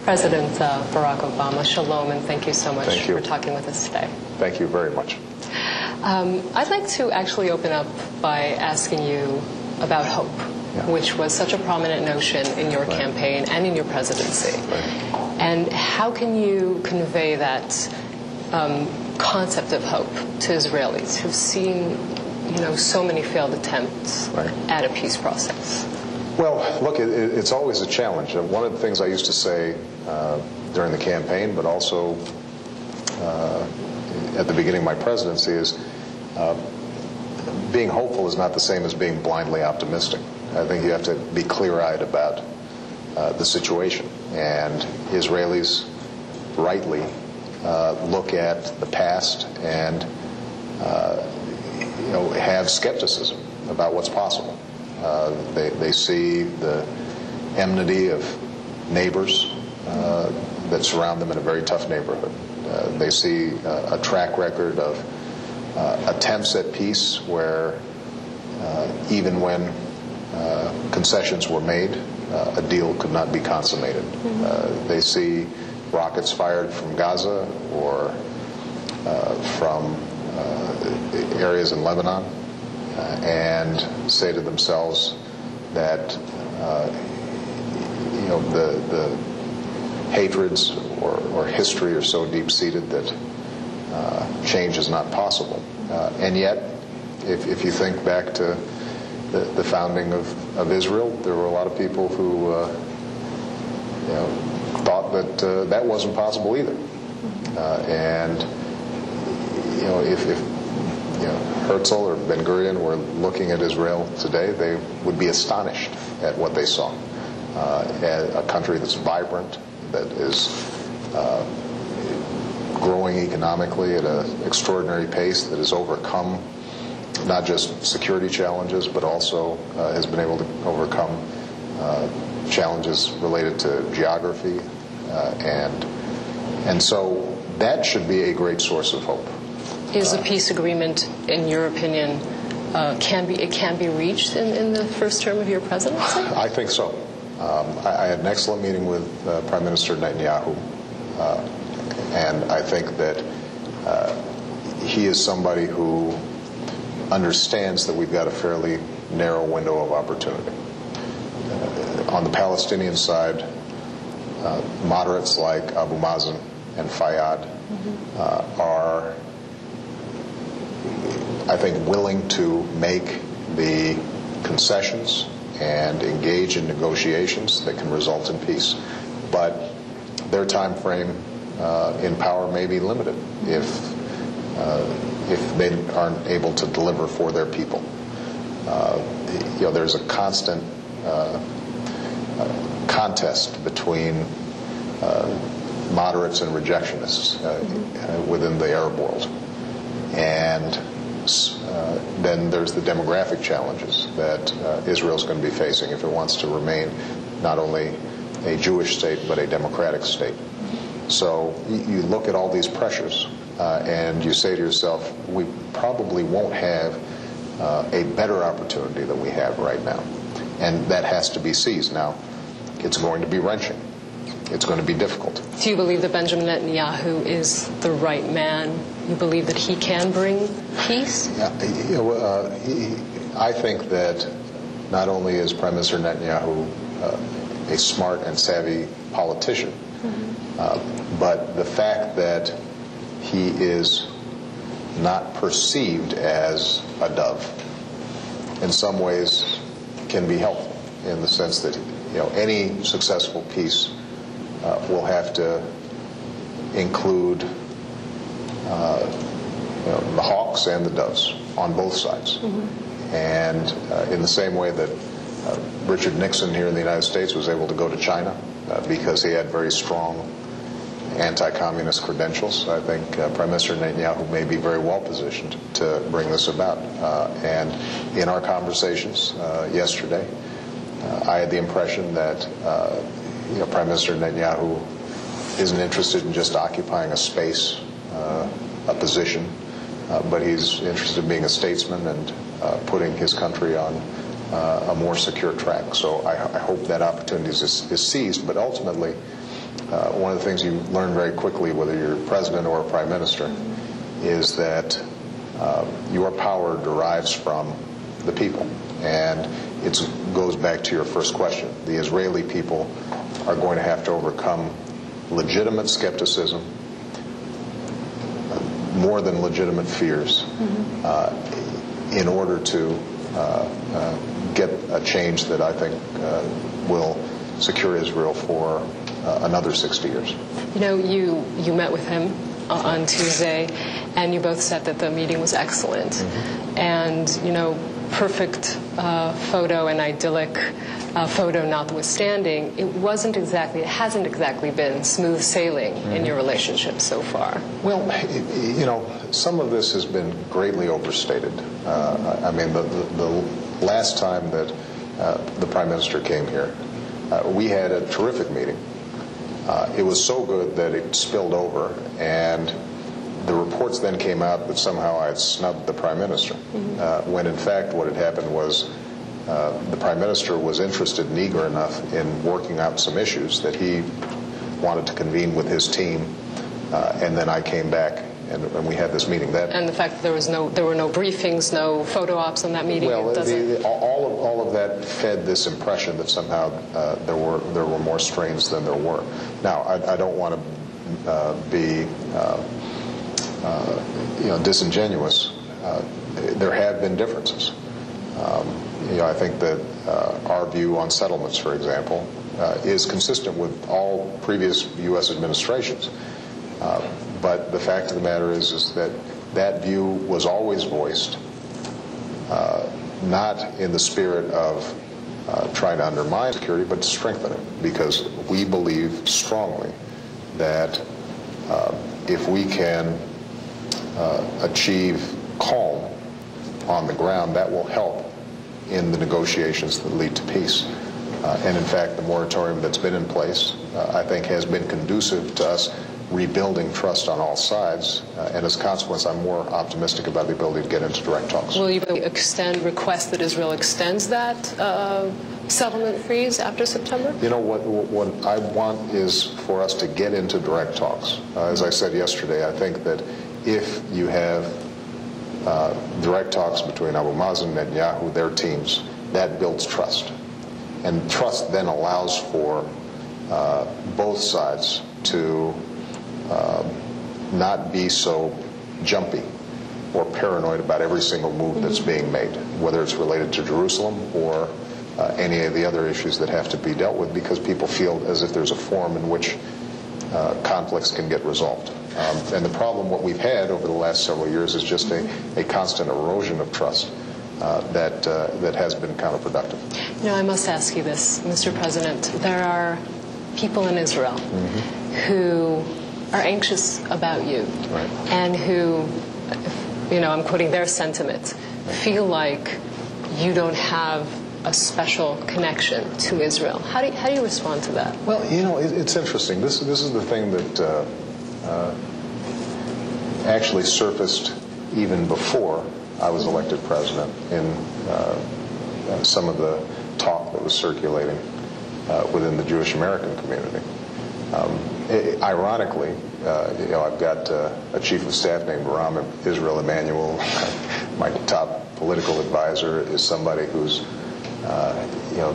President Barack Obama, shalom, and thank you so much for talking with us today. Thank you very much. I'd like to actually open up by asking you about hope, which was such a prominent notion in your campaign and in your presidency. And how can you convey that concept of hope to Israelis who've seen, so many failed attempts at a peace process? Well, look, it's always a challenge. One of the things I used to say during the campaign, but also at the beginning of my presidency, is being hopeful is not the same as being blindly optimistic. I think you have to be clear-eyed about the situation. And Israelis rightly look at the past and have skepticism about what's possible. They see the enmity of neighbors that surround them in a very tough neighborhood. They see a track record of attempts at peace where even when concessions were made, a deal could not be consummated. They see rockets fired from Gaza or from areas in Lebanon and say to themselves that the hatreds or history are so deep-seated that change is not possible. And yet, if you think back to the founding of Israel, there were a lot of people who thought that that wasn't possible either. And if Herzl or Ben-Gurion were looking at Israel today, they would be astonished at what they saw. A country that's vibrant, that is growing economically at an extraordinary pace, that has overcome not just security challenges, but also has been able to overcome challenges related to geography, and so that should be a great source of hope. Is a peace agreement, in your opinion, can be reached in the first term of your presidency? I think so. I had an excellent meeting with Prime Minister Netanyahu, and I think that he is somebody who understands that we've got a fairly narrow window of opportunity. On the Palestinian side, moderates like Abu Mazen and Fayyad are, I think, willing to make the concessions and engage in negotiations that can result in peace. But their time frame in power may be limited if they aren't able to deliver for their people. There's a constant contest between moderates and rejectionists within the Arab world. And then there's the demographic challenges that Israel's going to be facing if it wants to remain not only a Jewish state but a democratic state. So you look at all these pressures and you say to yourself, we probably won't have a better opportunity than we have right now. And that has to be seized. Now, it's going to be wrenching. It's going to be difficult. Do you believe that Benjamin Netanyahu is the right man? You believe that he can bring peace? I think that not only is Prime Minister Netanyahu a smart and savvy politician, but the fact that he is not perceived as a dove in some ways can be helpful in the sense that any successful peace will have to include the hawks and the doves on both sides. And in the same way that Richard Nixon here in the United States was able to go to China because he had very strong anti-communist credentials, I think Prime Minister Netanyahu may be very well positioned to bring this about. And in our conversations yesterday, I had the impression that Prime Minister Netanyahu isn't interested in just occupying a space, a position, but he's interested in being a statesman and putting his country on a more secure track. So I hope that opportunity is seized, but ultimately one of the things you learn very quickly, whether you're president or a prime minister, is that your power derives from the people. And it goes back to your first question. The Israeli people are going to have to overcome legitimate skepticism, more than legitimate fears, in order to get a change that I think will secure Israel for another 60 years. You know, you met with him on Tuesday, and you both said that the meeting was excellent. And, you know, perfect photo and idyllic photo notwithstanding, it hasn't exactly been smooth sailing in your relationship so far. Well, you know, some of this has been greatly overstated. I mean, the last time that the Prime Minister came here, we had a terrific meeting. It was so good that it spilled over, and the reports then came out that somehow I had snubbed the Prime Minister, when in fact what had happened was the Prime Minister was interested and eager enough in working out some issues that he wanted to convene with his team, and then I came back and we had this meeting. And the fact that there were no briefings, no photo ops on that meeting. Well, all of that fed this impression that somehow there were more strains than there were. Now, I don't want to be disingenuous. There have been differences. I think that our view on settlements, for example, is consistent with all previous U.S. administrations. But the fact of the matter is that that view was always voiced, not in the spirit of trying to undermine security, but to strengthen it, because we believe strongly that if we can achieve calm on the ground, that will help in the negotiations that lead to peace. And in fact, the moratorium that's been in place, I think, has been conducive to us rebuilding trust on all sides, and as a consequence, I'm more optimistic about the ability to get into direct talks. Will you request that Israel extends that settlement freeze after September? You know, what I want is for us to get into direct talks. As I said yesterday, I think that if you have direct talks between Abu Mazen and Netanyahu, their teams, that builds trust. And trust then allows for both sides to not be so jumpy or paranoid about every single move that's being made, whether it's related to Jerusalem or any of the other issues that have to be dealt with, because people feel as if there's a forum in which conflicts can get resolved. And the problem, what we've had over the last several years, is just a constant erosion of trust that has been counterproductive. You know, I must ask you this, Mr. President. There are people in Israel who are anxious about you, and who, you know, I'm quoting their sentiment, feel like you don't have a special connection to Israel. How do you respond to that? Well, you know, it's interesting. This is the thing that actually surfaced even before I was elected president in some of the talk that was circulating within the Jewish American community. Ironically, you know, I've got a chief of staff named Ram Israel Emanuel. My top political advisor is somebody who's you know,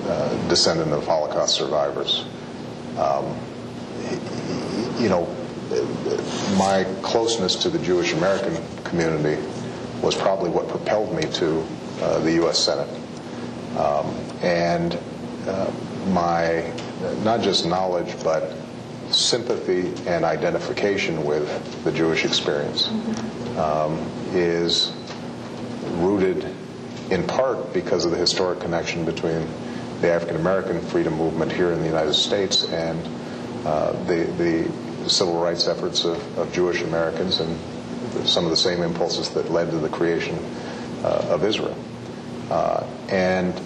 a descendant of Holocaust survivors. You know, my closeness to the Jewish American community was probably what propelled me to the U.S. Senate. And my not just knowledge, but sympathy and identification with the Jewish experience is rooted in part because of the historic connection between the African American freedom movement here in the United States and the civil rights efforts of Jewish Americans, and some of the same impulses that led to the creation of Israel. And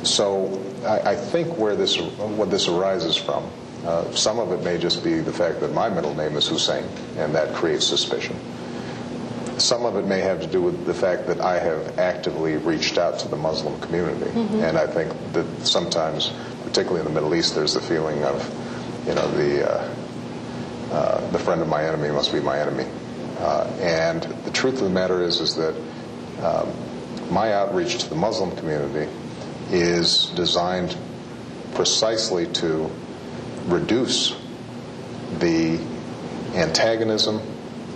so I think what this arises from, some of it may just be the fact that my middle name is Hussein, and that creates suspicion. Some of it may have to do with the fact that I have actively reached out to the Muslim community. And I think that sometimes, particularly in the Middle East, there's the feeling of the friend of my enemy must be my enemy. And the truth of the matter is that my outreach to the Muslim community is designed precisely to reduce the antagonism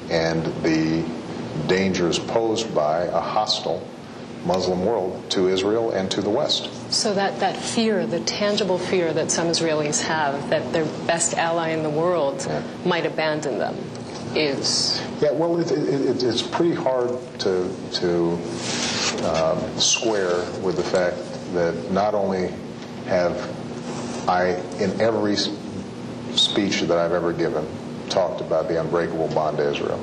and the dangers posed by a hostile Muslim world to Israel and to the West. So that fear, the tangible fear that some Israelis have that their best ally in the world might abandon them is... Yeah, well, it's pretty hard to square with the fact that not only have I, in every speech that I've ever given, talked about the unbreakable bond to Israel,